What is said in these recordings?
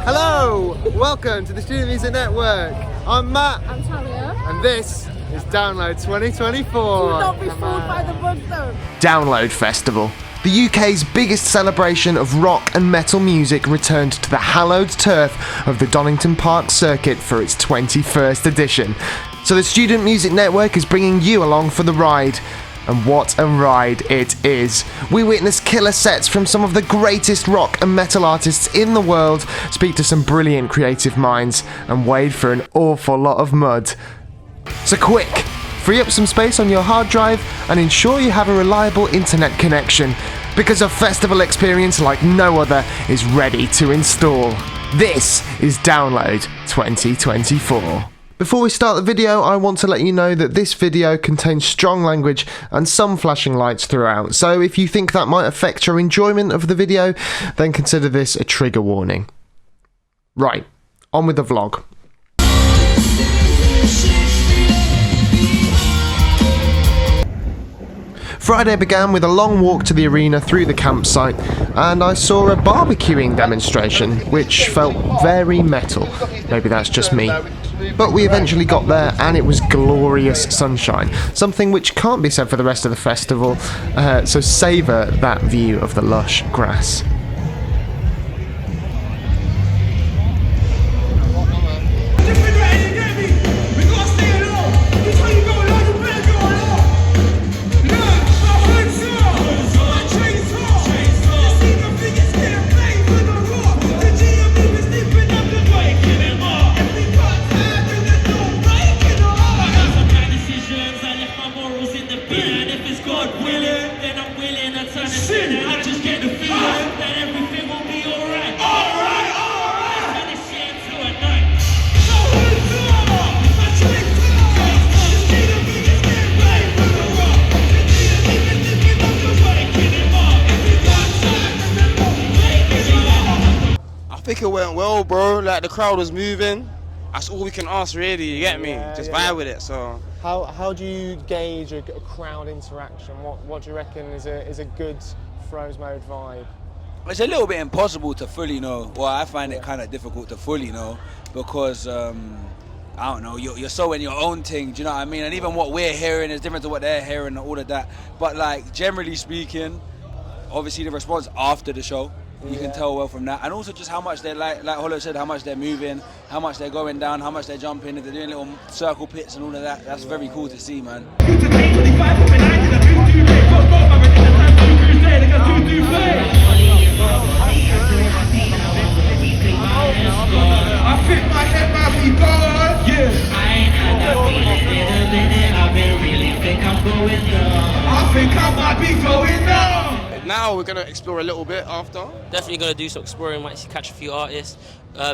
Hello, welcome to the Student Music Network. I'm Matt. I'm Talia. And this is Download 2024. Do not be fooled by the bug though. Download Festival. The UK's biggest celebration of rock and metal music returned to the hallowed turf of the Donington Park Circuit for its 21st edition. So the Student Music Network is bringing you along for the ride. And what a ride it is. We witness killer sets from some of the greatest rock and metal artists in the world, speak to some brilliant creative minds, and wade through an awful lot of mud. So quick, free up some space on your hard drive and ensure you have a reliable internet connection, because a festival experience like no other is ready to install. This is Download 2024. Before we start the video, I want to let you know that this video contains strong language and some flashing lights throughout, so if you think that might affect your enjoyment of the video, then consider this a trigger warning. Right, on with the vlog. Friday began with a long walk to the arena through the campsite, and I saw a barbecuing demonstration, which felt very metal. Maybe that's just me. But we eventually got there and it was glorious sunshine, something which can't be said for the rest of the festival, so savour that view of the lush grass. I think it went well, bro. Like, the crowd was moving. That's all we can ask, really. You get me? Just vibe with it. So how do you gauge a crowd interaction? What do you reckon is a good Frozemode vibe? It's a little bit impossible to fully know. Well, I find it kind of difficult to fully know because I don't know. You're so in your own thing. Do you know what I mean? And even what we're hearing is different to what they're hearing and all of that. But like, generally speaking, obviously the response after the show. You can tell well from that, and also just how much they're like Hollow said, how much they're moving, how much they're going down, how much they're jumping, if they're doing little circle pits and all of that. That's very cool to see, man. I fit my head back, we go on. Yeah. I think I might be going down. now we're gonna explore a little bit after. Definitely gonna do some exploring. Might catch a few artists.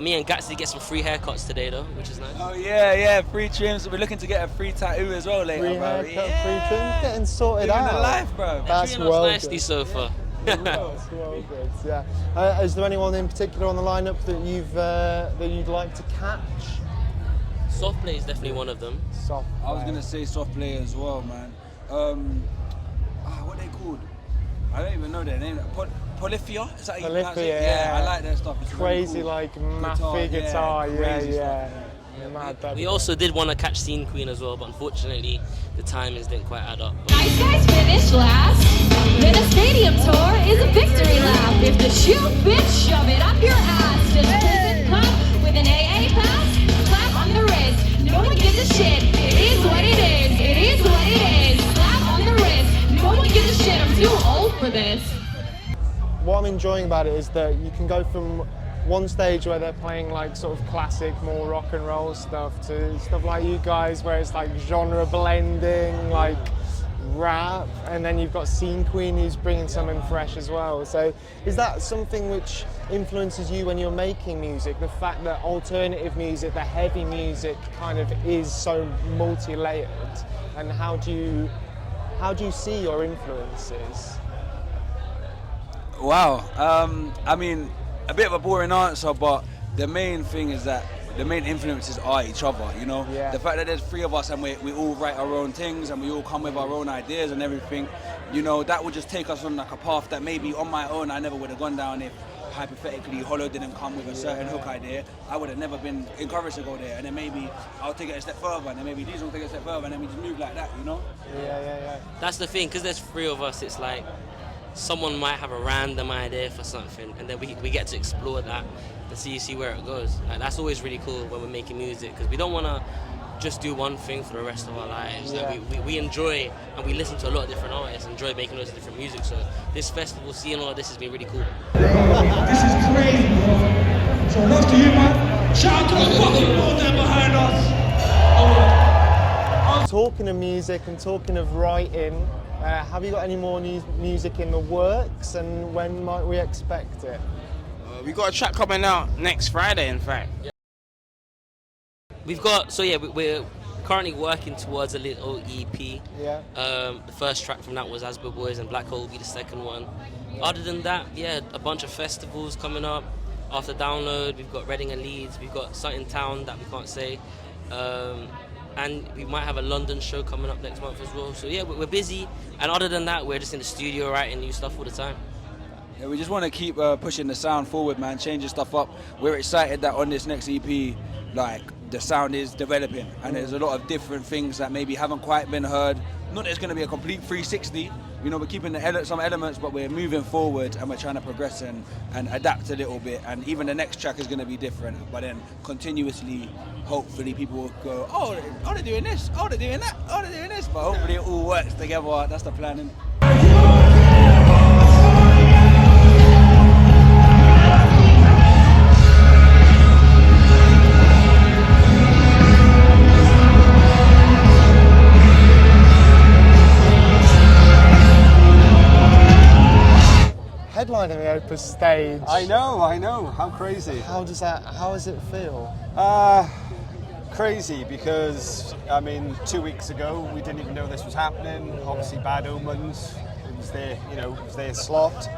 Me and Gats did get some free haircuts today though, which is nice. Oh yeah, free trims. We're looking to get a free tattoo as well later, Free bro. haircut, free trim, getting sorted Living out. the life, bro. That's Treating us well nicely good. so far. That's well good. Yeah. Is there anyone in particular on the lineup that you'd like to catch? Soft play is definitely one of them. Soft. I was gonna say soft play as well, man. What they called? I don't even know their name. Polyphia? Is that how you pronounce it? Yeah, I like their stuff. It's crazy, really cool. like maffy guitar. crazy Yeah. stuff. We also did want to catch Scene Queen as well, but unfortunately the timings didn't quite add up. Nice guys finish last. Then a stadium tour is a victory lap. If the shoe fits, shove it up your ass. Just prison come with an AA pass. Slap on the wrist. No one gives a shit. It is what it is. It is what it is. Slap on the wrist. No one gives a shit. I'm too old for this. What I'm enjoying about it is that you can go from one stage where they're playing like sort of classic, more rock and roll stuff to stuff like you guys where it's like genre blending, like rap, and then you've got Scene Queen who's bringing something fresh as well. So is that something which influences you when you're making music? The fact that alternative music, the heavy music kind of is so multi-layered, and how do you see your influences? Wow. I mean, a bit of a boring answer, but the main thing is that the main influences are each other, you know? Yeah. The fact that there's three of us and we all write our own things and we all come with our own ideas and everything, you know, that would just take us on like a path that maybe on my own I never would have gone down if hypothetically Hollow didn't come with a certain hook idea, I would have never been encouraged to go there. And then maybe I'll take it a step further, and then maybe these will take it a step further, and then we just move like that, you know? Yeah. That's the thing, because there's 3 of us, it's like someone might have a random idea for something, and then we get to explore that and see where it goes. Like, that's always really cool when we're making music, because we don't want to just do one thing for the rest of our lives. Yeah. Like, we enjoy, and we listen to a lot of different artists, enjoy making loads of different music. So this festival, seeing all of this has been really cool. This is crazy, bro. So love to you, man. Shout out to the fucking world there behind us. Talking of music and talking of writing, have you got any more music in the works, and when might we expect it? We got a track coming out next Friday, in fact. We've got, we're currently working towards a little EP. Yeah. The first track from that was Asbo Boys, and Black Hole will be the second one. Other than that, a bunch of festivals coming up. After Download, we've got Reading and Leeds, we've got something Town that we can't say. And we might have a London show coming up next month as well. So we're busy. And other than that, we're just in the studio writing new stuff all the time. Yeah, we just want to keep pushing the sound forward, man, changing stuff up. We're excited that on this next EP, like, the sound is developing, and there's a lot of different things that maybe haven't quite been heard. Not that it's going to be a complete 360, you know, we're keeping some elements, but we're moving forward, and we're trying to progress and adapt a little bit, and even the next track is going to be different, but then continuously, hopefully people will go, oh, they're doing this, oh, they're doing that, oh, they're doing this, but hopefully it all works together. That's the plan. Headlining the Opus stage. I know. How crazy. How does it feel? Crazy because, 2 weeks ago we didn't even know this was happening. Obviously Bad Omens, it was their slot.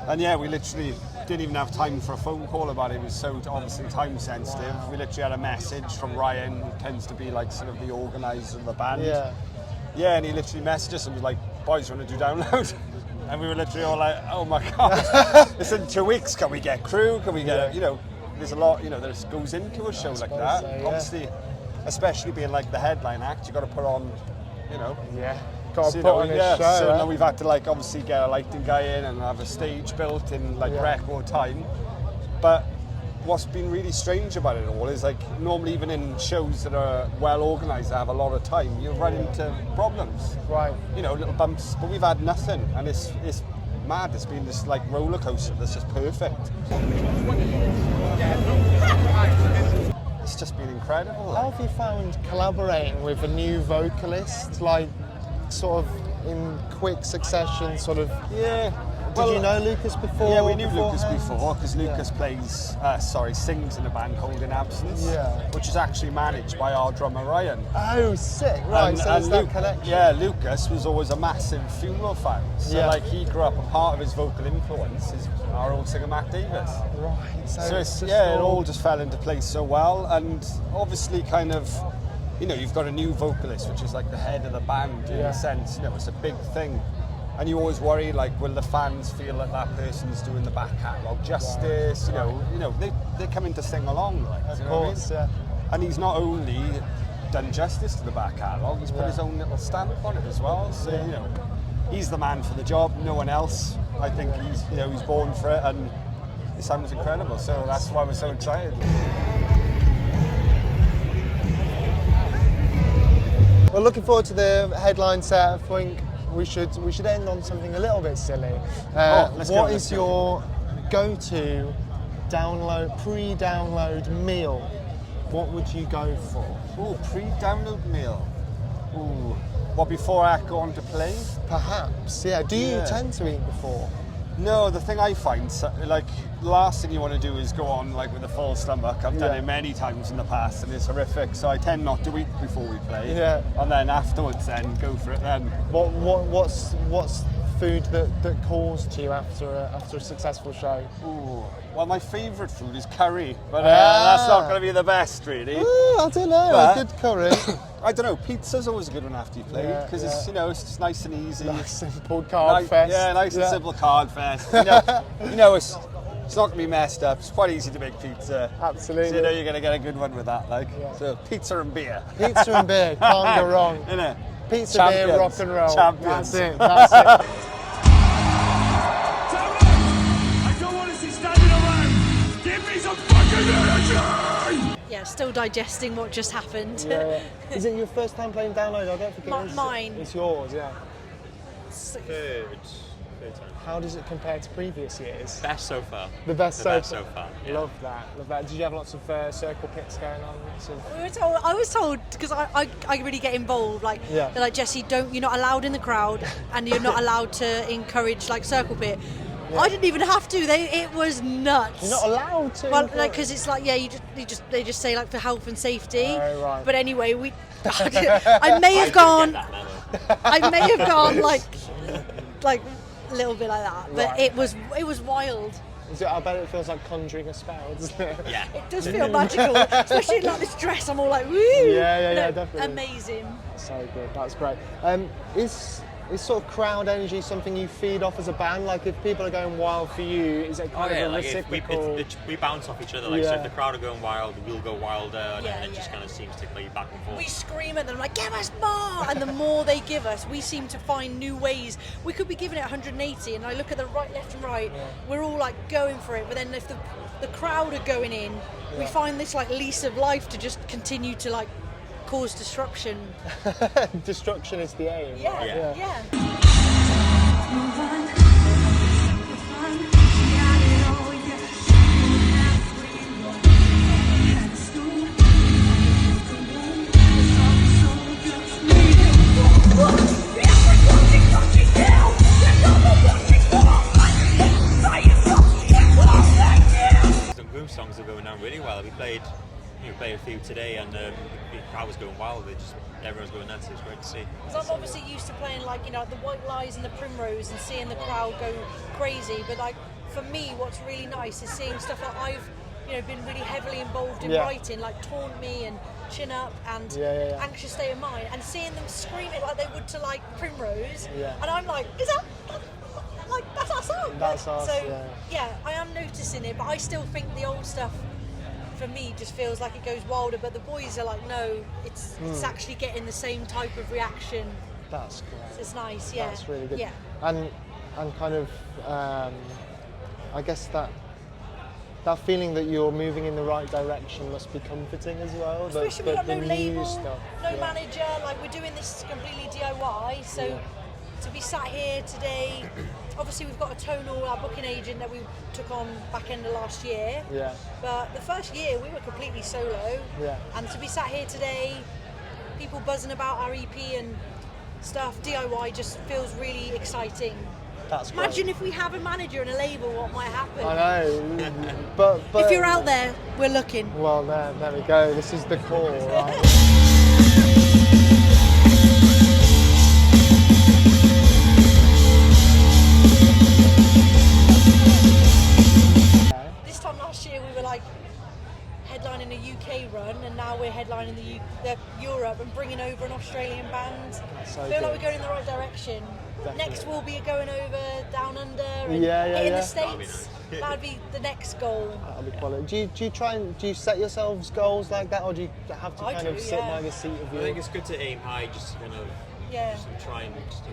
And we literally didn't even have time for a phone call about it. It was so obviously time sensitive. Wow. We literally had a message from Ryan, who tends to be like sort of the organizer of the band. Yeah, and he literally messaged us and was like, boys, want to do Download? And we were literally all like, oh my God, it's in 2 weeks, can we get crew? Can we get, there's a lot, that goes into a show like that. So, Obviously, especially being like the headline act, you got to put on, Got to put on a show. So now we've had to obviously get a lighting guy in and have a stage built in record time. But what's been really strange about it all is normally even in shows that are well organised, that have a lot of time, you run into problems. Right. Little bumps, but we've had nothing, and it's mad. It's been this roller coaster that's just perfect. It's just been incredible. How have you found collaborating with a new vocalist, sort of in quick succession, sort of? Yeah. Did you know Lucas before? Yeah, we knew Lucas before because Lucas sings in a band called In Absence, which is actually managed by our drummer Ryan. Oh, sick! Right, so there's that connection. Yeah, Lucas was always a massive Funeral fan, so he grew up, and part of his vocal influence is our old singer Matt Davis. Right. So it all just fell into place so well, and obviously you've got a new vocalist, which is like the head of the band in a sense. It's a big thing. And you always worry, will the fans feel like that person's doing the back catalogue justice? They're coming to sing along, Of course, And he's not only done justice to the back catalogue, he's put his own little stamp on it as well. So he's the man for the job. No one else. I think he's born for it, and it sounds incredible. So that's why we're so excited. Well, looking forward to the headline set. I think we should end on something a little bit silly. What is your go-to pre-download meal? What would you go for? Pre-download meal. Before I go on to play? Perhaps, yeah. Do you tend to eat before? No, the thing I find, the last thing you want to do is go on with a full stomach. I've done it many times in the past, and it's horrific. So I tend not to eat before we play. Yeah. And then afterwards, then go for it. Then. What's food that calls to you after a successful show? Well, my favourite food is curry, but that's not going to be the best, really. I don't know. A good curry. I don't know. Pizza's always a good one after you play because it's it's just nice and easy. Nice simple card fest. Yeah, nice and simple card fest. It's It's not going to be messed up. It's quite easy to make pizza. Absolutely. So you know you're going to get a good one with that. Like, so pizza and beer. Pizza and beer, can't go wrong. Innit? Pizza, Champions. beer, rock and roll. Champions. That's it. That's it. I don't want to see standing around. Give me some fucking energy. Yeah, still digesting what just happened. Yeah. Is it your first time playing Download? I don't think it is. Mine. It's yours, yeah. Third time. How does it compare to previous years? Best so far. The best so far. Yeah. Love that. Love that. Did you have lots of circle pits going on? I was told because I really get involved. Like, Yeah. they're like, Jesse, you're not allowed in the crowd, and you're not allowed to encourage like circle pit. Yeah. I didn't even have to. It was nuts. You're not allowed to. Well, like, because it's like, yeah, they just say like for health and safety. Oh, right. But anyway, I may have gone like a little bit like that, but Right. it was wild. I bet it feels like conjuring a spell, doesn't it? Yeah. It does feel magical, especially in like this dress. I'm all like, woo! Yeah, definitely. Amazing. So good, that's great. Is sort of crowd energy something you feed off as a band? Like, if people are going wild for you, is it kind of a like reciprocal? we bounce off each other. Like, so Yeah. if the crowd are going wild, we'll go wilder, and Yeah, then it just kind of seems to play back and forth. We scream at them like, give us more! And the more they give us, we seem to find new ways. We could be giving it 180, and I look at the right, left and right, we're all like going for it, but then if the crowd are going in, we find this like lease of life to just continue to like cause disruption. Destruction is the aim. Yeah. Some groove songs are going down really well. We played a few today, and the crowd was going wild. Everyone's going nuts. It's great to see. Because I'm obviously used to playing like, the White Lies and the Primrose and seeing the crowd go crazy, but like for me what's really nice is seeing stuff that I've been really heavily involved in writing, like Taunt Me and Chin Up and Anxious State of Mind, and seeing them scream it like they would to like Primrose, and I'm like, is that like that's our song? That's like, us, so yeah, I am noticing it, but I still think the old stuff for me just feels like it goes wilder, but the boys are like, no, it's actually getting the same type of reaction. That's great. So it's nice, yeah. That's really good. Yeah. And kind of, I guess that feeling that you're moving in the right direction must be comforting as well. Especially we've got no label, stuff. no manager, like we're doing this completely DIY, so to be sat here today, obviously we've got a tonal, our booking agent that we took on back end of last year. Yeah. But the first year we were completely solo. Yeah. And to be sat here today, people buzzing about our EP and stuff, DIY just feels really exciting. That's great. Imagine if we have a manager and a label, what might happen. I know, but if you're out there, we're looking. Well, there we go. This is the call, right? This time last year we were like headlining a UK run, and now we're headlining the Europe and bringing over an Australian band. So I feel like good. we're going in the right direction. Definitely. Next we'll be going over down under and Yeah, hitting the That'd be States. nice. That'd be the next goal. That'll be quality. Do you set yourselves goals like that, or do you have to I kind do, of sit yeah. by the seat of I your? think it's good to aim high, just kind of Yeah.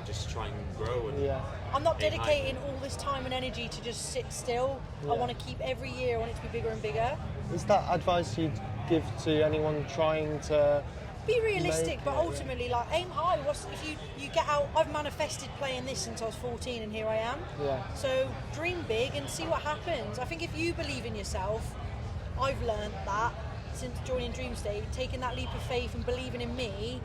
just try and grow. And I'm not aim high. dedicating all this time and energy to just sit still. Yeah. I want to keep every year, I want it to be bigger and bigger. Is that advice you'd give to anyone trying to? Be realistic, Make but it, yeah. ultimately, like, aim high. If you get out? I've manifested playing this since I was 14, and here I am. Yeah. So dream big and see what happens. I think if you believe in yourself, I've learned that since joining Dream State, taking that leap of faith and believing in me,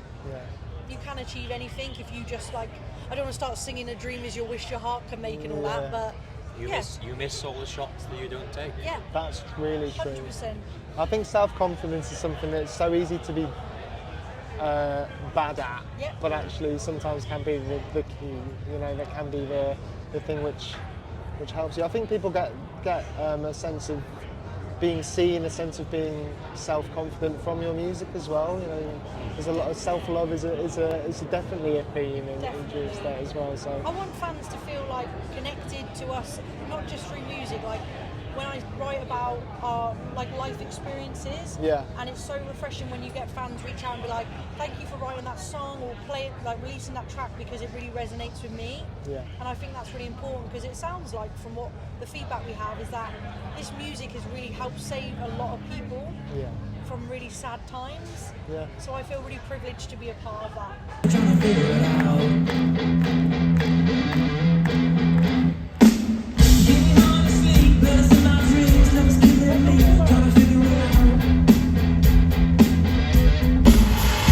you can achieve anything if you just like. I don't want to start singing "A dream is your wish your heart can make" and all that, but You miss all the shots that you don't take. yeah, That's really true. 100%. I think self-confidence is something that's so easy to be bad at, Yep. but actually sometimes can be the key. That can be the thing which helps you. I think people get a sense of being seen, a sense of being self-confident from your music as well. There's a lot of self-love is definitely a theme in Dream State as well. So I want fans to feel like connected to us, not just through music. Like when I write about our like life experiences, and it's so refreshing when you get fans reach out and be like, thank you for writing that song or releasing that track because it really resonates with me. And I think that's really important because it sounds like from what the feedback we have is that this music has really helped save a lot of people from really sad times. So I feel really privileged to be a part of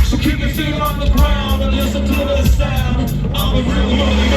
So keep your feet on the ground and listen to the sound. I'm a real money.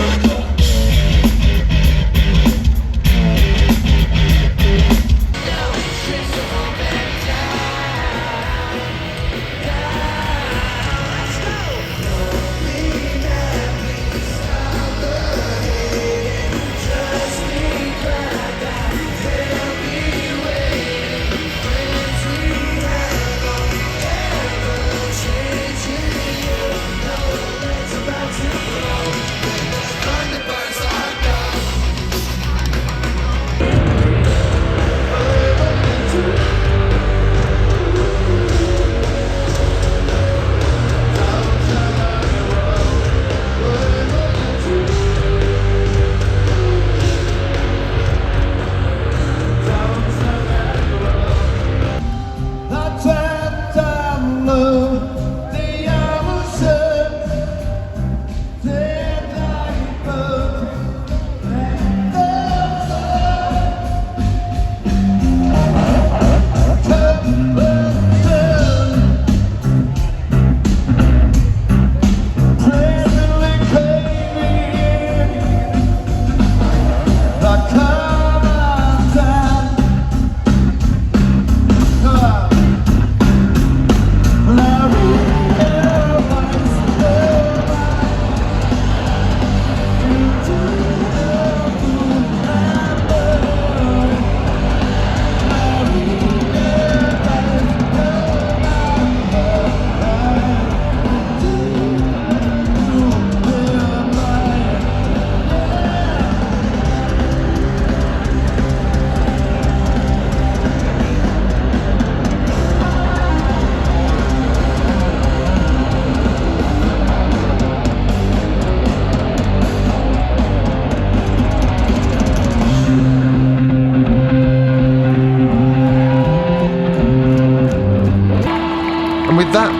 And with that,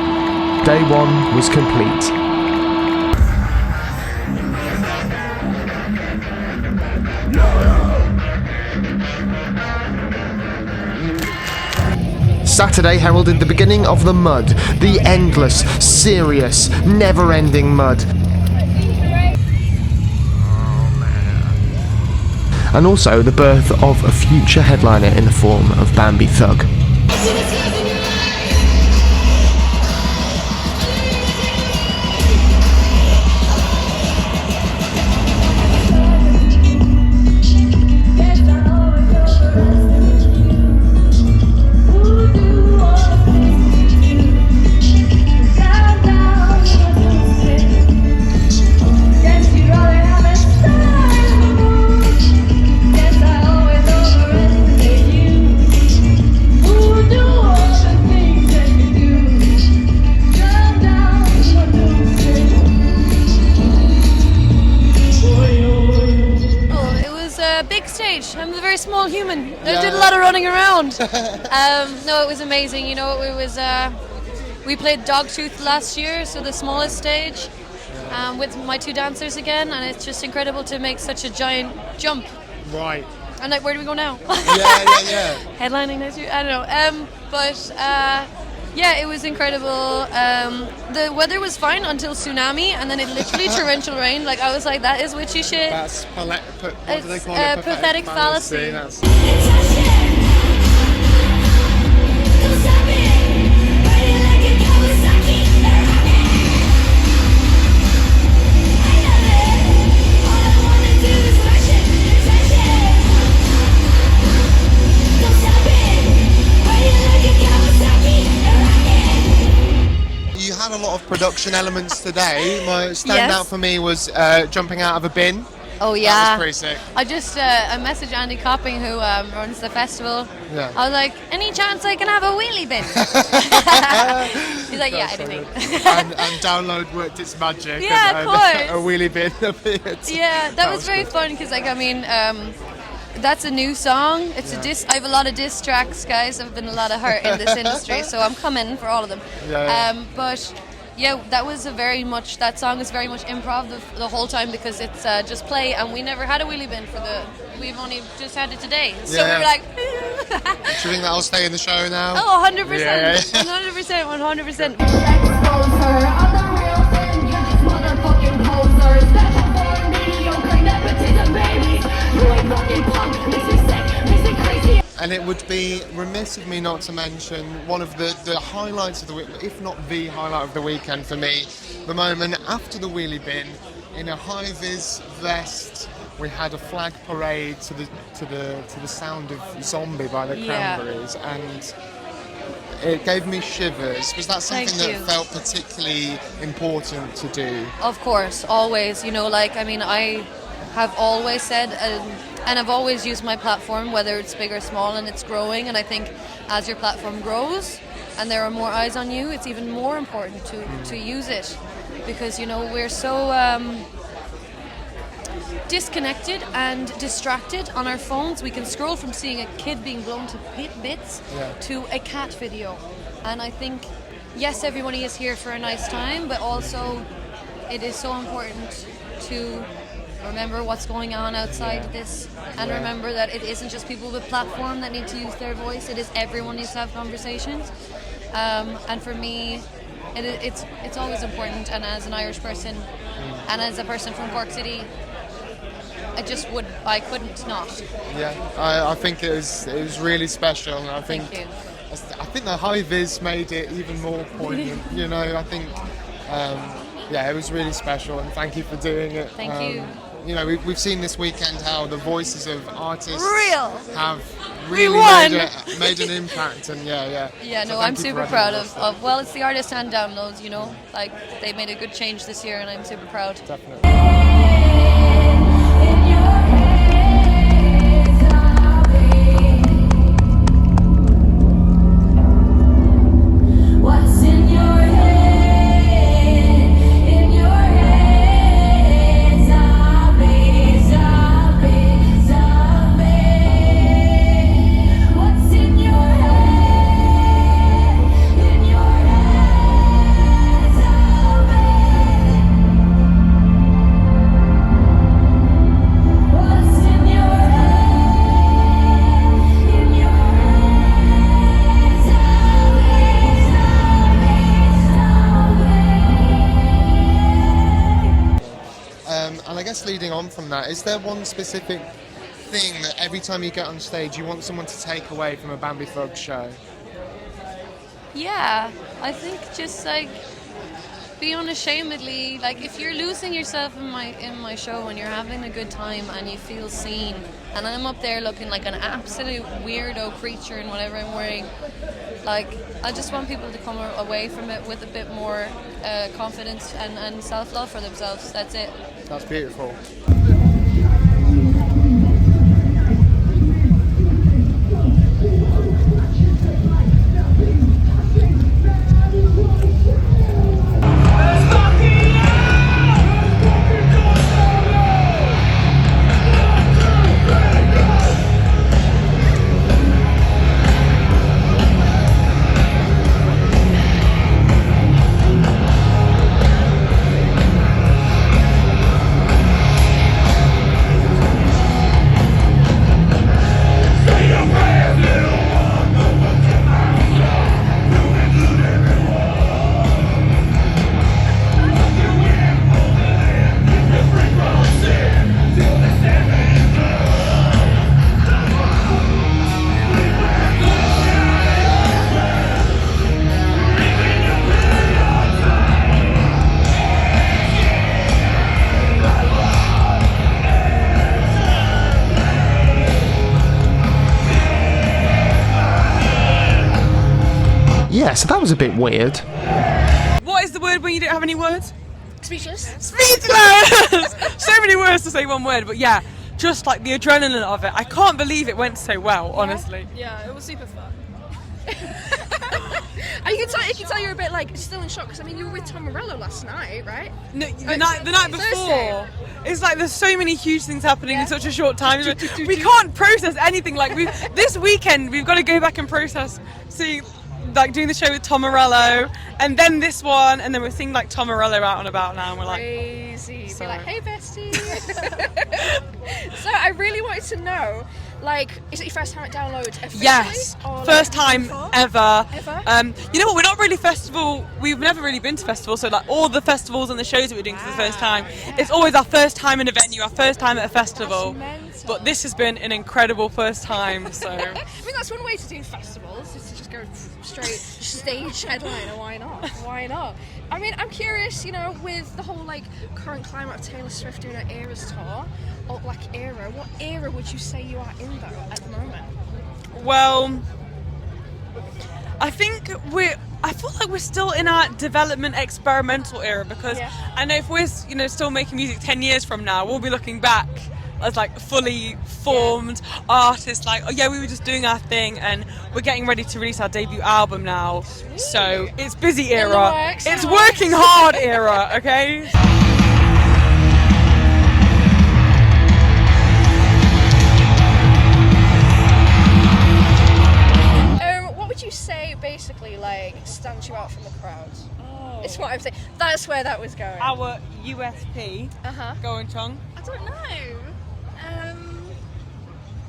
day one was complete. Saturday heralded the beginning of the mud, the endless, serious, never-ending mud. And also the birth of a future headliner in the form of Bambie Thug. I'm a very small human. I did a lot of running around. No, it was amazing. You know, it was. We played Dogtooth last year, so the smallest stage, with my two dancers again, and it's just incredible to make such a giant jump. Right. And like, where do we go now? Yeah. Headlining next year? I don't know. Yeah, it was incredible. The weather was fine until tsunami, and then it literally torrential rained. Like, I was like, that is witchy shit. That's what do they call it? Pathetic fallacy. You had a lot of production elements today. My standout for me was jumping out of a bin. Oh yeah, That was pretty sick. I just I messaged Andy Copping, who runs the festival. Yeah. I was like, any chance I can have a wheelie bin? He's like, yeah, anything. and Download worked its magic. Yeah, and, of course. A wheelie bin appeared. Yeah, that was very fun because, like, I mean, that's a new song. It's a diss. I have a lot of diss tracks, guys. I've been a lot of hurt in this industry, so I'm coming for all of them. But yeah, that song is very much improv the whole time because it's just play, and we never had a wheelie bin we've only just had it today. So we were like, do you think that'll stay in the show now? oh, 100%, 100%, 100%. And it would be remiss of me not to mention one of the highlights of the week, if not the highlight of the weekend for me, the moment after the wheelie bin, in a high-vis vest, we had a flag parade to the sound of Zombie by the Cranberries, and it gave me shivers. Was that something that felt particularly important to do? Of course, always. You know, like, I mean, I have always said, and I've always used my platform, whether it's big or small, and it's growing. And I think as your platform grows and there are more eyes on you, it's even more important to use it, because, you know, we're so disconnected and distracted on our phones. We can scroll from seeing a kid being blown to bits to a cat video. And I think, yes, everybody is here for a nice time, but also it is so important to remember what's going on outside this, and remember that it isn't just people with platform that need to use their voice. It is everyone needs to have conversations. And for me, it's always important. And as an Irish person, and as a person from Cork City, I couldn't not. Yeah, I think it was really special. And I think the high vis made it even more poignant. You know, I think it was really special, and thank you for doing it. Thank you. You know, we've seen this weekend how the voices of artists have We really won. made an impact, and Yeah, So no, thank I'm you super for proud adding of well, it's the artist and downloads, you know, like they made a good change this year, and I'm super proud. Definitely. What's in your head? In your head, zombie, zombie, zombie. What's in your head? In your head, zombie. What's in your head? In your head, zombie, And I guess leading on from that, is there one specific thing that every time you get on stage you want someone to take away from a Bambie Thugs show? Yeah, I think just like be unashamedly, like if you're losing yourself in my show and you're having a good time and you feel seen, and I'm up there looking like an absolute weirdo creature in whatever I'm wearing, like I just want people to come away from it with a bit more confidence and self-love for themselves. That's it. That's beautiful. Yeah, so that was a bit weird. What is the word when you don't have any words? Speechless. Speechless! So many words to say one word, but yeah, just like the adrenaline of it. I can't believe it went so well, honestly. Yeah, it was super fun. And you can tell you're a bit like still in shock because I mean you were with Tom Morello last night, right? No, the night before. It's like there's so many huge things happening in such a short time. We can't process anything. Like this weekend we've got to go back and process. Like doing the show with Tom Morello, and then this one, and then we're seeing like Tom Morello out and about now, and we're like crazy. So. Be like, hey bestie. So I really wanted to know, like, is it your first time at Download officially? Yes, or first like, time before? ever. Ever? You know what? We're not really festival. We've never really been to festivals, so like all the festivals and the shows that we're doing for the first time, it's always our first time in a venue, our first time at a festival. But this has been an incredible first time. So I mean, that's one way to do festivals, is to just go straight stage headliner. Why not? Why not? I mean, I'm curious, you know, with the whole like current climate of Taylor Swift doing her Eras tour, or like era, what era would you say you are in though at the moment? well, I think I feel like we're still in our development experimental era because I know if we're still making music 10 years from now, we'll be looking back as like fully formed artists, like, oh yeah, we were just doing our thing and we're getting ready to release our debut album now. So it's busy era. It's working hard era, okay? What would you say basically like stands you out from the crowd? It's what I'm saying. That's where that was going. Our USP. Go on, Chong. I don't know.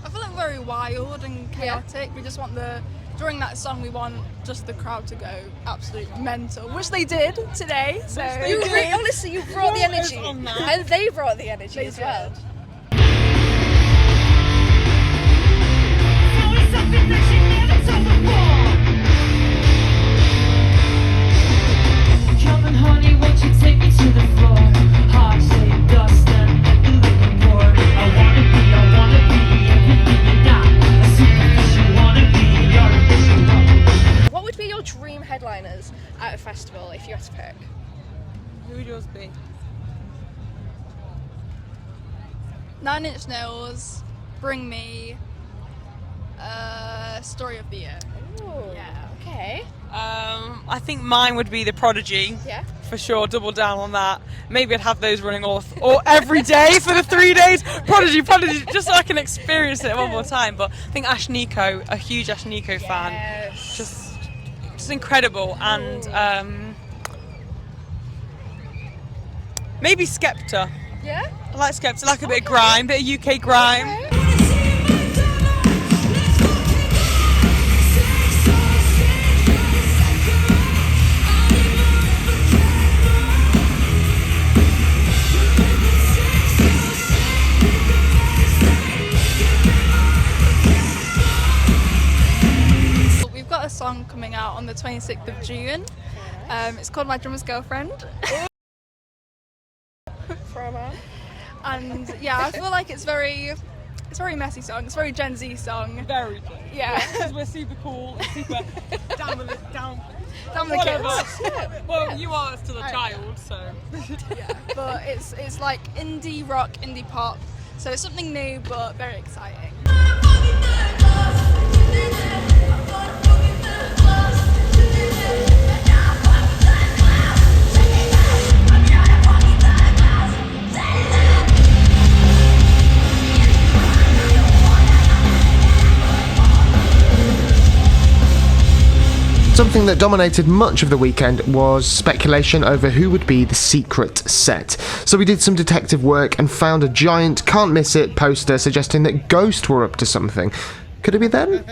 I feel like very wild and chaotic. We just want during that song we want just the crowd to go absolutely mental, which they did today. So honestly, you brought the energy, and they brought the energy as well. Come on, honey, won't you take me to the floor? Heart shaped dust and let the living pour. I wanna be everything you're not. A superficial wannabe, artificial. What would be your dream headliners at a festival if you had to pick? Who would yours be? 9 Inch Nails, Bring Me, Story of the Year. Ooh, yeah, okay. I think mine would be The Prodigy. Yeah. For sure, double down on that. Maybe I'd have those running or every day for the 3 days. Prodigy, just so I can experience it one more time. But I think Ash Nico, a huge Ash Nico fan, just incredible. And maybe Skepta. Yeah. I like Skepta. I like a bit of grime, bit of UK grime. Okay. We've got a song coming out on the 26th of June. It's called My Drummer's Girlfriend. And yeah, I feel like it's very messy song. It's a very Gen Z song. Very. Yeah. Because we're super cool, super down with the kids. Well, you are still a child, so. Yeah, but it's like indie rock, indie pop. So it's something new, but very exciting. Something that dominated much of the weekend was speculation over who would be the secret set. So we did some detective work and found a giant can't miss it poster suggesting that Ghost were up to something. Could it be them?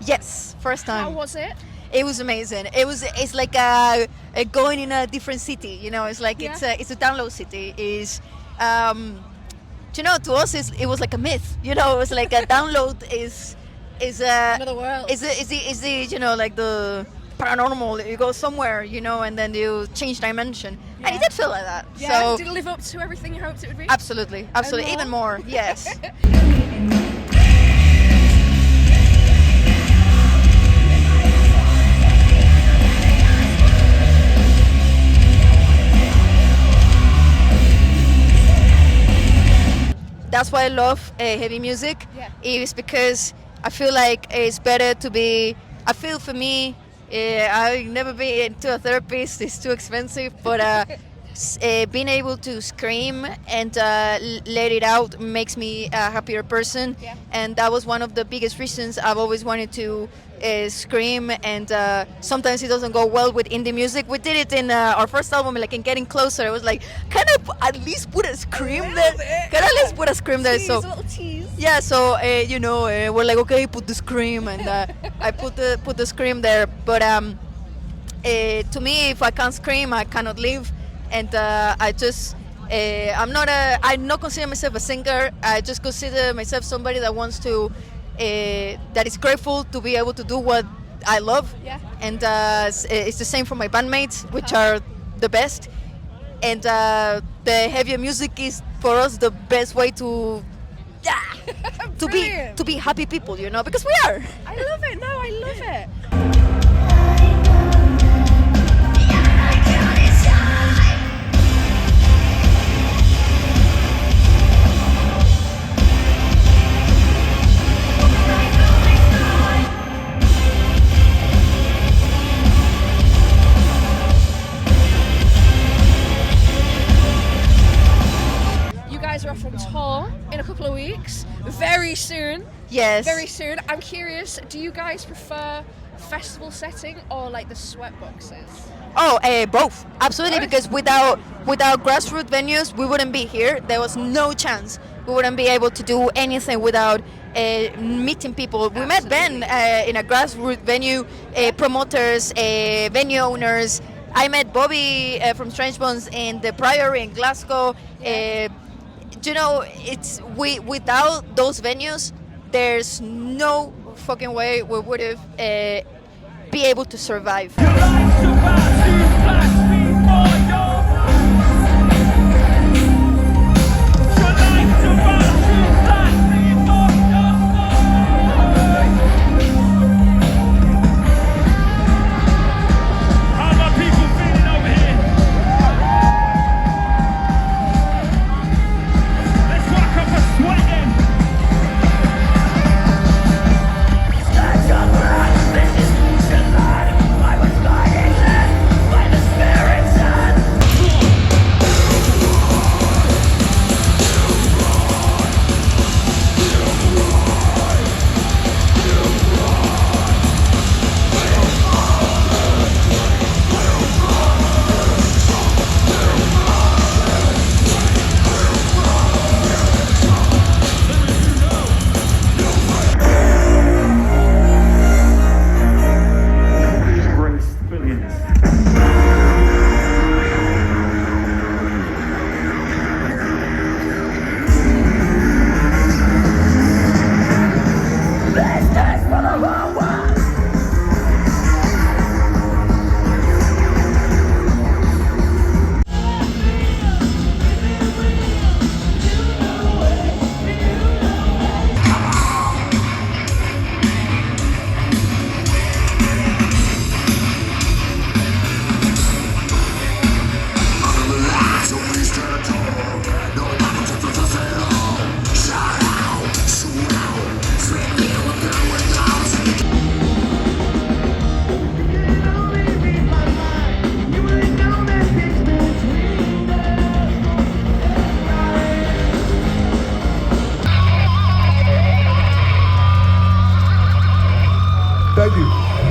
Yes, first time. How was it? It was amazing. It's like going in a different city. You know, it's like it's a download city. you know, to us it was like a myth. You know, it was like a download is Another world. Is the you know, like the paranormal. You go somewhere, you know, and then you change dimension. And it did feel like that. Yeah, So did it live up to everything you hoped it would be? absolutely, more? even more. Yes. That's why I love heavy music. Yeah. Is because I feel like it's better to be. I feel for me, I've never been to a therapist. It's too expensive. But being able to scream and let it out makes me a happier person. Yeah. And that was one of the biggest reasons I've always wanted to scream. And sometimes it doesn't go well with indie music. We did it in our first album, like in Getting Closer. It was like, can I at least put a scream there? Can I at least put a scream there? So. A little tease. Yeah, so you know, we're like, okay, put the scream, and I put the scream there. But to me, if I can't scream, I cannot live, and I just I not consider myself a singer. I just consider myself somebody that wants to that is grateful to be able to do what I love. Yeah. And it's the same for my bandmates, which are the best. And the heavier music is for us the best way to. Yeah, to be happy people, you know, because we are. I love it. No, I love it. You guys are off on tour in a couple of weeks. Very soon. Yes. Very soon. I'm curious, do you guys prefer festival setting or like the sweatboxes? Oh, both. Absolutely, Both? because without grassroots venues, we wouldn't be here. There was no chance. We wouldn't be able to do anything without meeting people. We met Ben in a grassroots venue, promoters, venue owners. I met Bobby from Strange Bones in the Priory in Glasgow. You know, it's without those venues, there's no fucking way we would have be able to survive.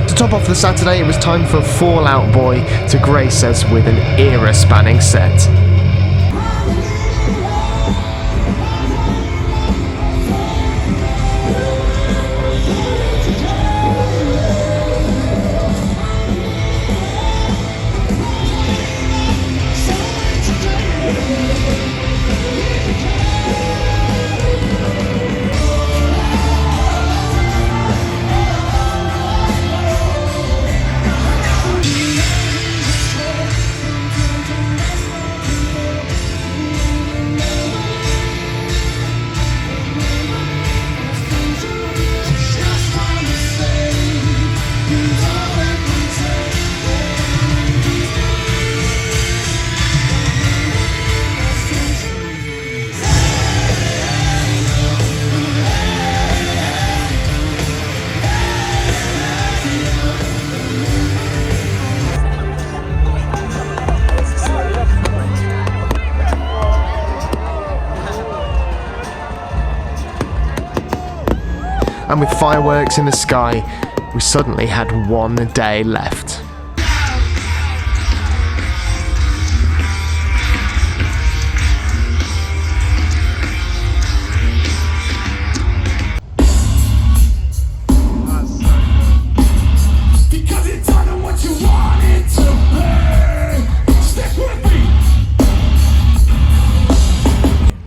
To top off the Saturday, it was time for Fall Out Boy to grace us with an era-spanning set. and with fireworks in the sky, we suddenly had 1 day left.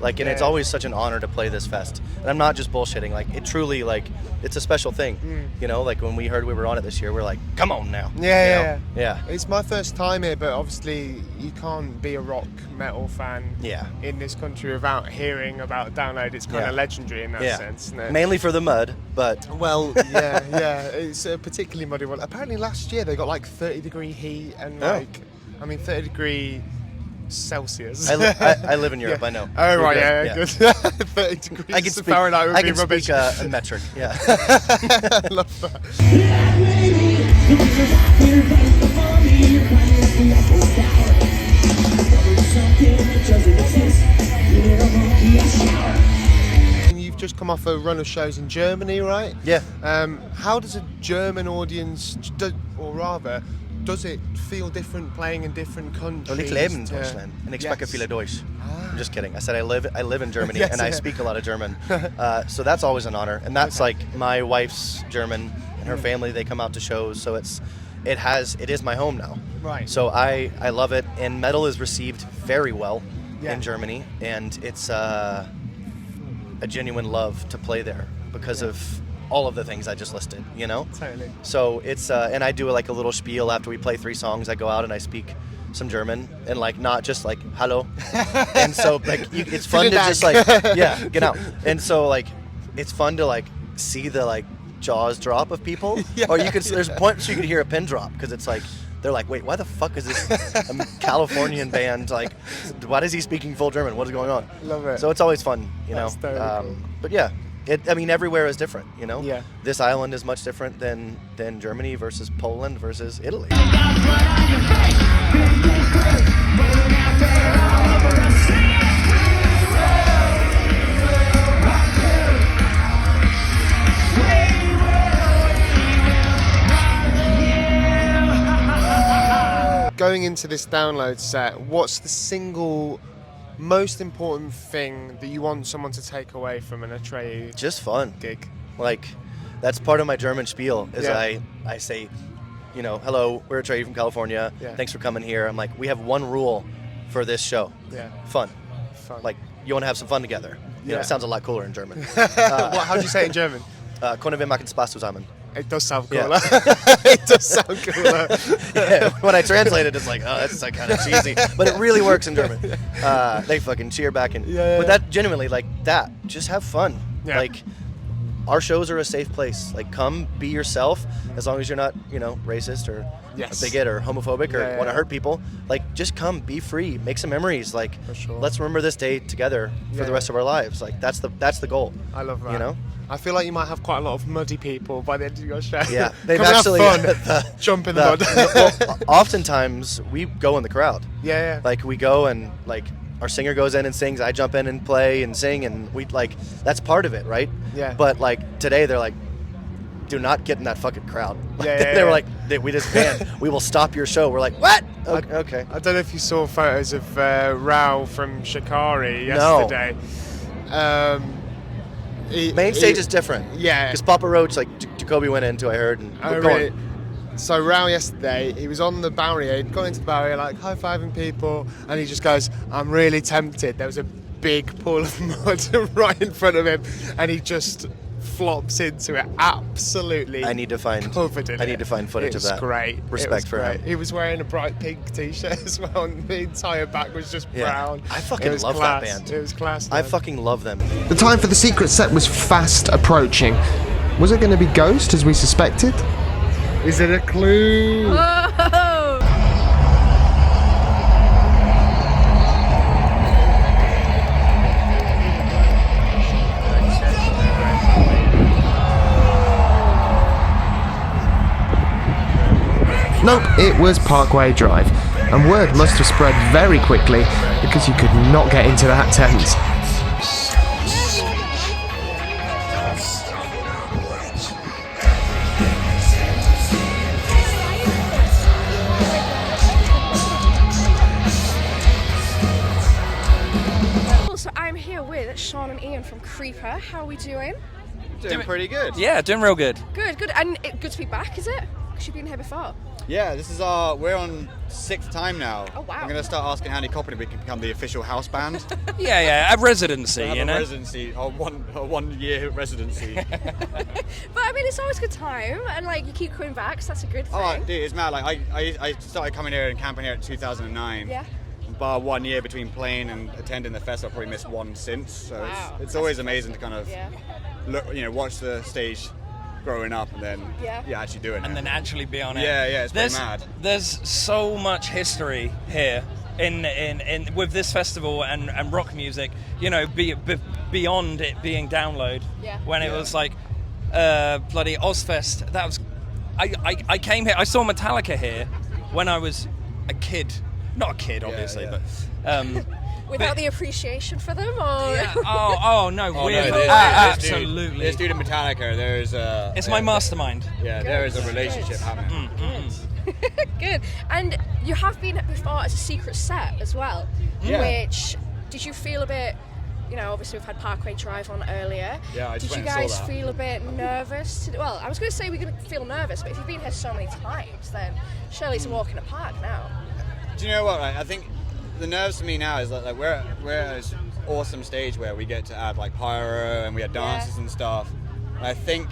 Like, and it's always such an honor to play this fest. And I'm not just bullshitting. Like, it truly, like, it's a special thing. You know, like when we heard we were on it this year, we're like, come on now. Yeah. Yeah. It's my first time here, but obviously you can't be a rock metal fan in this country without hearing about Download. It's kind of legendary in that sense, isn't it? Mainly for the mud, but... Well, yeah. It's a particularly muddy one. Apparently last year they got like 30-degree heat and like, I mean 30-degrey Celsius. I live in Europe, I know. Oh, You're right, good. good. 30 degrees I can speak, Fahrenheit would I be can rubbish. speak a metric, yeah. I love that. You've just come off a run of shows in Germany, right? Yeah. How does a German audience, or rather, does it feel different playing in different countries? Well, ich lebe in Deutschland and ich spreche viele Deutsch. I'm just kidding. I said I live in Germany and I speak a lot of German. So that's always an honor. And that's like my wife's German and her family, they come out to shows. So it is my home now. Right. So I love it. And metal is received very well in Germany. And it's a genuine love to play there because of all of the things I just listed, you know? Totally. So it's, and I do like a little spiel after we play 3 songs. I go out and I speak some German and like not just like hello. And so like it's fun to just like, yeah, get out. And so like, it's fun to like see the like jaws drop of people. Or you could, there's points you could hear a pin drop because it's like, they're like, wait, why the fuck is this Californian band? Like, why is he speaking full German? What is going on? Love it. So it's always fun, you know? Totally cool. But yeah. I mean, everywhere is different, you know? Yeah. This island is much different than Germany versus Poland versus Italy. Going into this Download set, what's the single most important thing that you want someone to take away from an Atreyu just fun gig? Like, that's part of my German spiel is I say, you know, hello, we're Atreyu from California. Thanks for coming here. I'm like, we have one rule for this show. Fun. Like, you want to have some fun together. You know, it sounds a lot cooler in German. How do you say it in German? Können wir machen Spaß zusammen? It does sound cooler. It does sound cooler. When I translate it, it's like, oh, that's like kind of cheesy. But it really works in German. They fucking cheer back. But that, genuinely, like that, just have fun. Like, our shows are a safe place. Like, come, be yourself, as long as you're not, you know, racist or a bigot or homophobic or want to hurt people. Like, just come, be free, make some memories. Like, let's remember this day together for the rest of our lives. Like, that's the goal. I love that. You know? I feel like you might have quite a lot of muddy people by the end of your show. Yeah, they've Come and actually have fun. Jump in the mud. Well, oftentimes we go in the crowd. Yeah. Like, we go and like our singer goes in and sings, I jump in and play and sing, and we like, that's part of it, right? Yeah. But like today they're like, do not get in that fucking crowd. Like, Yeah. they were like, we just banned. We will stop your show. We're like, what? Okay. I don't know if you saw photos of Rao from Shikari yesterday. Main stage is different. Yeah. Because Papa Roach, like Jacoby went into, I heard. And Oh, really? So Rao yesterday, he was on the barrier, he'd gone into the barrier like high-fiving people, and he just goes, I'm really tempted. There was a big pool of mud right in front of him, and he just flops into it absolutely I need to find covered in I need to find footage of that. It was great. Respect for him. He was wearing a bright pink t-shirt as well, and the entire back was just brown. I fucking love that band. It was class. I fucking love them. The time for the secret set was fast approaching. Was it going to be Ghost as we suspected? Is it a clue? Nope, it was Parkway Drive, and word must have spread very quickly because you could not get into that tent. everybody. That's Sean and Ian from Creeper. How are we doing? Doing pretty good. Yeah, doing real good. Good. And good to be back, is it? Because you've been here before. Yeah, this is we're on 6th time now. Oh, wow. I'm going to start asking Andy Coppin if we can become the official house band. Yeah, a residency, Have you a know? residency, a 1 year residency. But I mean, it's always a good time, and like you keep coming back, so that's a good thing. Oh, dude, it's mad. Like, I started coming here and camping here in 2009. Yeah. Bar 1 year between playing and attending the fest, I've probably missed one since. So Wow. it's always amazing to kind of Yeah. look, watch the stage growing up and then actually doing it. And then actually be on it. Yeah, it's pretty mad. There's so much history here in with this festival and rock music, beyond it being Download. Yeah. When it was like bloody Ozfest. That was I came here, I saw Metallica here when I was a kid. Not a kid, obviously, but Without the appreciation for them, or absolutely. This dude in Metallica, there's it's my mastermind. Yeah, there is a relationship happening. Good. And you have been before as a secret set as well. Yeah. Which did you feel a bit? Obviously we've had Parkway Drive on earlier. Yeah, I just Did you went and guys saw that. feel a bit nervous? Well, I was going to say we're going to feel nervous, but if you've been here so many times, then surely it's a walk in the park now. Do you know what? Right? I think the nerves for me now is like we're at this awesome stage where we get to add like pyro and we had dances and stuff. And I think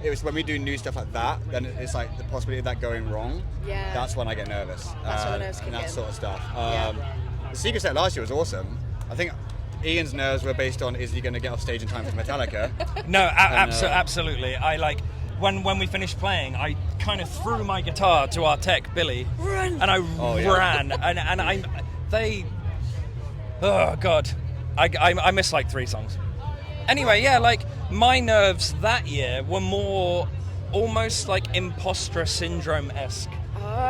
it was when we do new stuff like that, then it's like the possibility of that going wrong. Yeah. That's when I get nervous. That's when the nerves kick and that in. sort of stuff. Yeah. The secret set last year was awesome. I think Ian's nerves were based on is he going to get off stage in time for Metallica? No, absolutely. I like when we finished playing, I kind of threw my guitar to our tech Billy, and I ran, and oh god, I missed like 3 songs. Anyway, yeah, like my nerves that year were more almost like imposter syndrome-esque,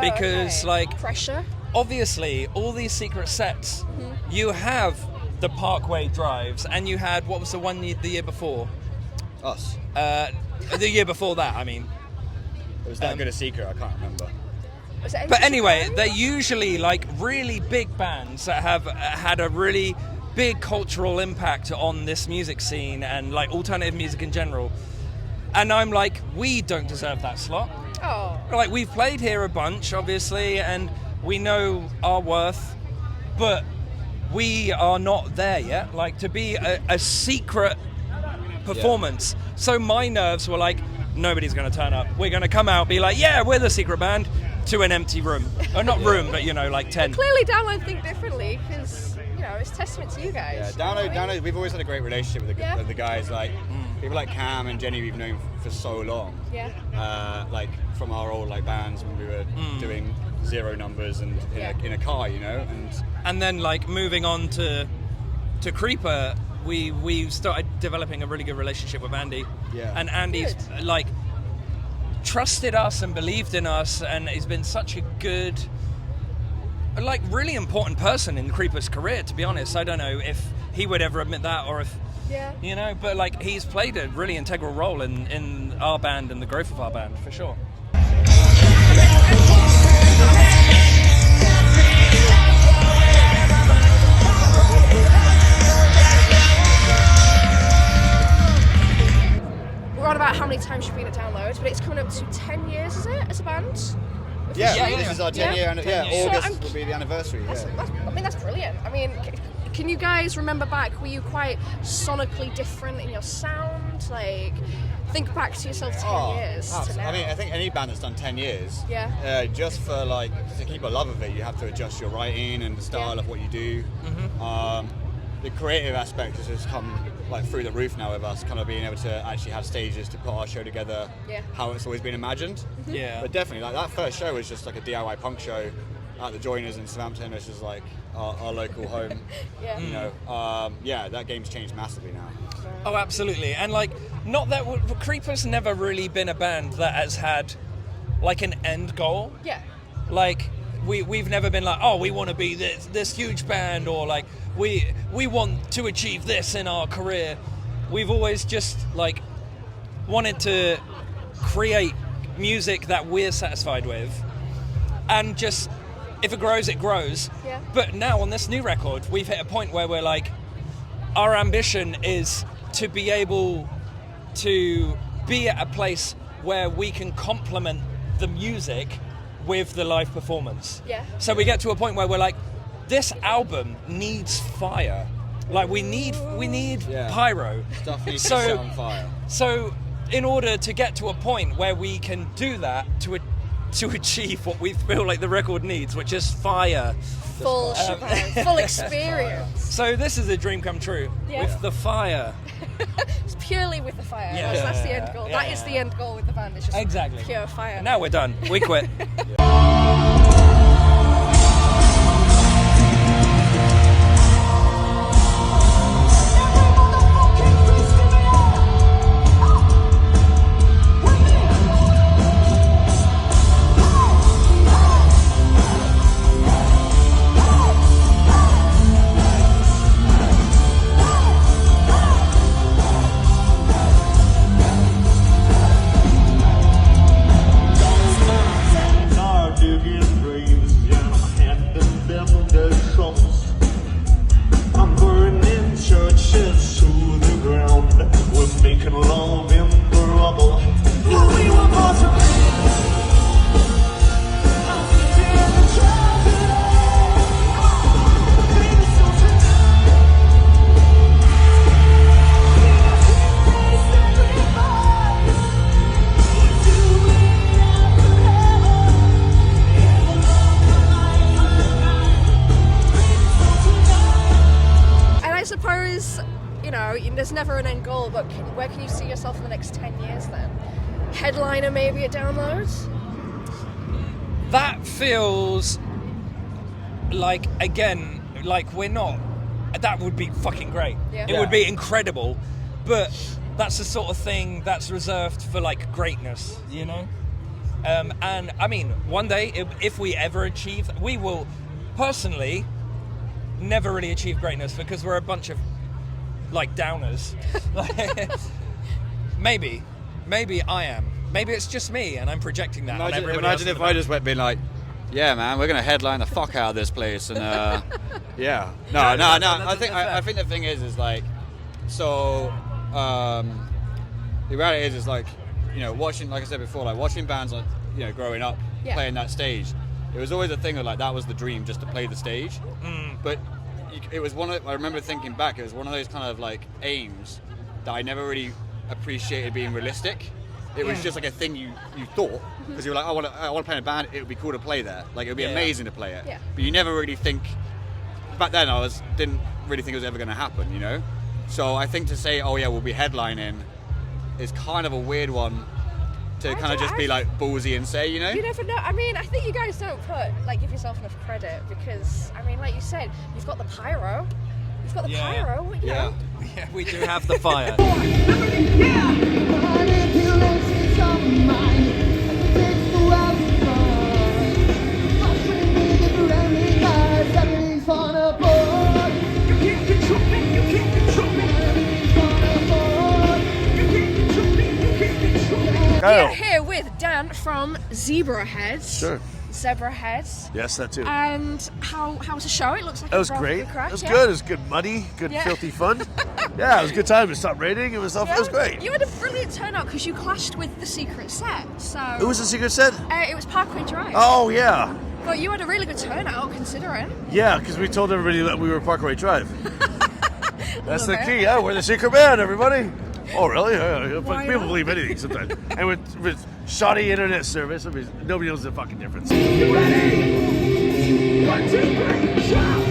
because like pressure. Obviously, all these secret sets, you have the Parkway Drives, and you had what was the one the year before? Us. The year before that, I mean. It was that good a secret, I can't remember. But anyway, they're usually like really big bands that have had a really big cultural impact on this music scene and like alternative music in general. And I'm like, we don't deserve that slot. Oh. Like, we've played here a bunch, obviously, and we know our worth, but we are not there yet. Like, to be a secret performance. Yeah. So my nerves were like, nobody's going to turn up. We're going to come out, be like, yeah, we're the secret band, to an empty room. Or not room, but, like 10. But clearly Download think differently, because, it's testament to you guys. Yeah, Download, we've always had a great relationship with the guys. Like, people like Cam and Jenny we've known for so long. Yeah. Like, from our old bands when we were doing 0 numbers and in a car, And then, like, moving on to Creeper, we started developing a really good relationship with Andy. Yeah. And Andy's like trusted us and believed in us, and he's been such a good, like, really important person in Creeper's career, to be honest. I don't know if he would ever admit that, or if but like, he's played a really integral role in our band and the growth of our band, for sure. We're on about how many times you've been at Download, but it's coming up to 10 years, is it, as a band? Yeah, this is our 10 year, August will be the anniversary. That's brilliant. I mean, can you guys remember back, were you quite sonically different in your sound? Like, think back to yourself 10 years to now. I mean, I think any band that's done 10 years, just for to keep a love of it, you have to adjust your writing and the style of what you do. The creative aspect has just come through the roof now with us, kind of being able to actually have stages to put our show together how it's always been imagined. Yeah. But definitely, that first show was just like a DIY punk show at the Joiners in Southampton, which is like our local home. That game's changed massively now. Oh, absolutely. And like, not that Creeper's never really been a band that has had like an end goal. Yeah. Like, we've never been like, oh, we want to be this huge band, or like we want to achieve this in our career. We've always just like wanted to create music that we're satisfied with, and just if it grows, it grows. Yeah. But now on this new record, we've hit a point where we're like, our ambition is to be able to be at a place where we can complement the music with the live performance. Yeah. So we get to a point where we're like, this album needs fire. Like we need pyro. Stuff needs to set on fire. So in order to get to a point where we can do that to achieve what we feel like the record needs, which is fire. Full full experience. So this is a dream come true with the fire. It's purely with the fire. Yeah. That's the end goal. Yeah. That is the end goal with the band. It's just Exactly. pure fire. Now we're done. We quit. There's never an end goal, but where can you see yourself in the next 10 years then? Headliner maybe at Downloads? That feels like, again, like we're not. That would be fucking great. Yeah. It would be incredible, but that's the sort of thing that's reserved for like greatness, you know? And I mean, one day, if we ever achieve, we will personally never really achieve greatness because we're a bunch of like downers. Maybe I am. Maybe it's just me and I'm projecting that on everybody else. Imagine if I just went being like, yeah, man, we're gonna headline the fuck out of this place, and yeah, no. I think the thing is like, so the reality is like, you know, watching, like I said before, like watching bands, like, you know, growing up, playing that stage, it was always a thing of like that was the dream, just to play the stage, but. It was I remember thinking back, it was one of those kind of like aims that I never really appreciated being realistic. It was just like a thing you thought, because you were like, I want to play in a band, it would be cool to play there. Like it would be amazing to play it. Yeah. But you never really think, back then didn't really think it was ever going to happen, you know? So I think to say, oh yeah, we'll be headlining is kind of a weird one to kind of just be like ballsy and say, you know? You never know. I mean, I think you guys don't give yourself enough credit because, I mean, like you said, you've got the pyro. You've got the pyro, you know? Yeah, we do have the fire. We're here with Dan from Zebrahead. Sure. Zebrahead. Yes, that too. And how was the show? It looks like that was great. It was good. It was good, muddy, good, filthy fun. Yeah, it was a good time. It stopped raining. It was great. You had a brilliant turnout because you clashed with the secret set. So. Who was the secret set? It was Parkway Drive. Oh yeah. But you had a really good turnout considering. Yeah, because we told everybody that we were Parkway Drive. That's the key. Yeah, we're the secret band, everybody. Oh, really? People believe anything sometimes. And with shoddy internet service, I mean, nobody knows the fucking difference. You ready? 1, 2, 3, shout!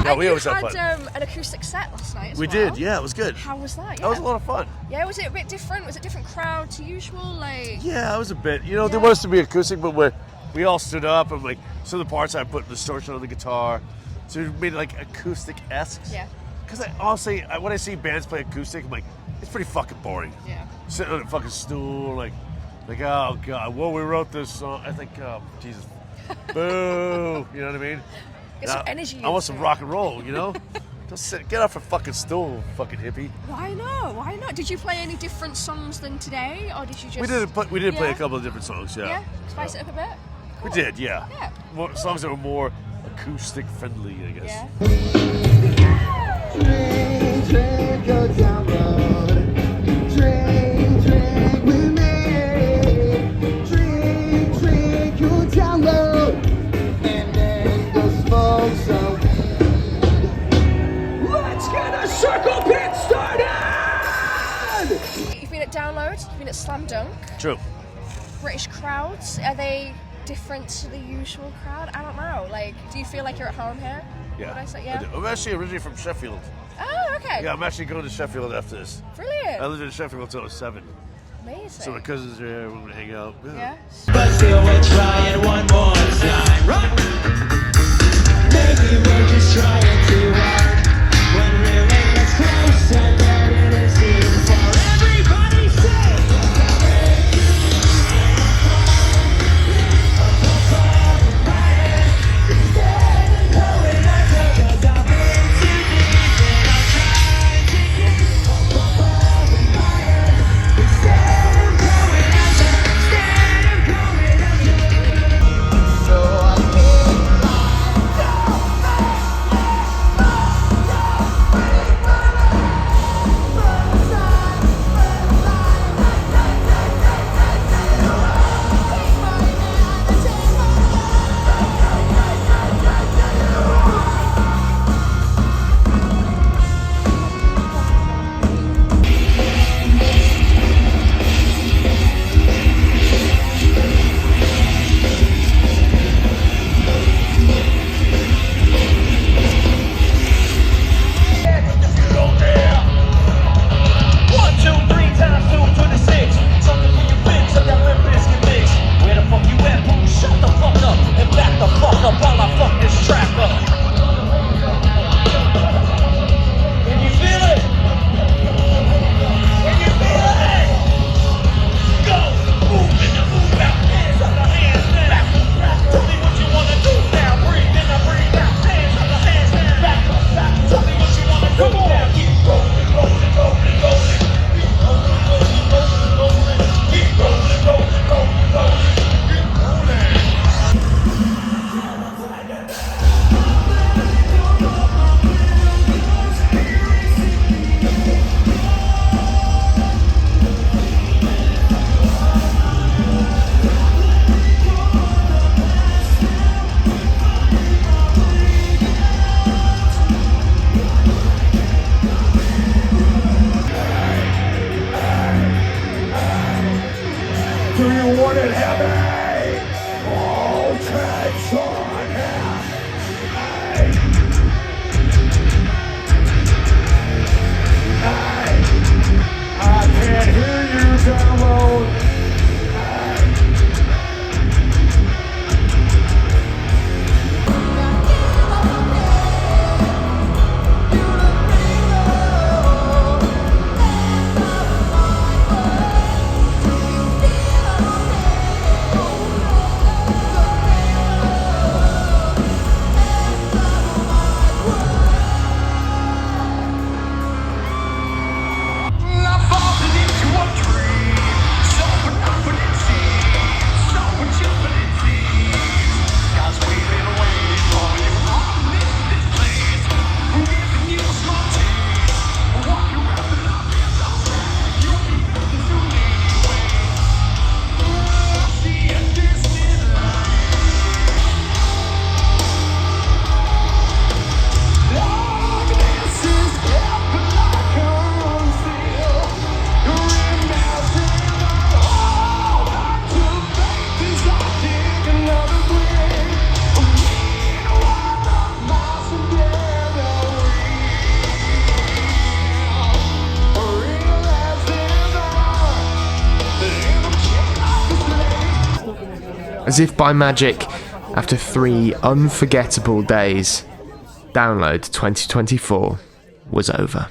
Yeah, we always have fun. An acoustic set last night as we well. did, yeah, it was good. How was that? That was a lot of fun. Yeah, was it a bit different? Was it a different crowd to usual? Like. Yeah, it was a bit. You know, they want us to be acoustic, but we all stood up and like some of the parts I put distortion on the guitar, so we made it like acoustic-esque. Yeah. Because I honestly, when I see bands play acoustic, I'm like, it's pretty fucking boring. Yeah. Sitting on a fucking stool, like oh god, well we wrote this song. I think, oh Jesus, boo. You know what I mean? Get some energy. I want some rock and roll, you know. Just get off a fucking stool, fucking hippie. Why not? Why not? Did you play any different songs than today, or did you just? We did play a couple of different songs. Yeah. Yeah. Spice it up a bit. We did. Yeah. Yeah. More, songs that were more acoustic friendly, I guess. Let's get a circle pit started! You've been at Download. You've been at Slam Dunk. True. British crowds, are they different to the usual crowd? I don't know. Like, do you feel like you're at home here? Yeah. Would I say yeah? I'm actually originally from Sheffield. Oh, okay. Yeah, I'm actually going to Sheffield after this. Brilliant. I lived in Sheffield until I was 7. Amazing. So my cousins are here, we're going to hang out. Yeah. But still we're trying one more time, right? Maybe we're just trying too hard. When really it's closer than it seems for everybody's sake. As if by magic, after 3 unforgettable days, Download 2024 was over.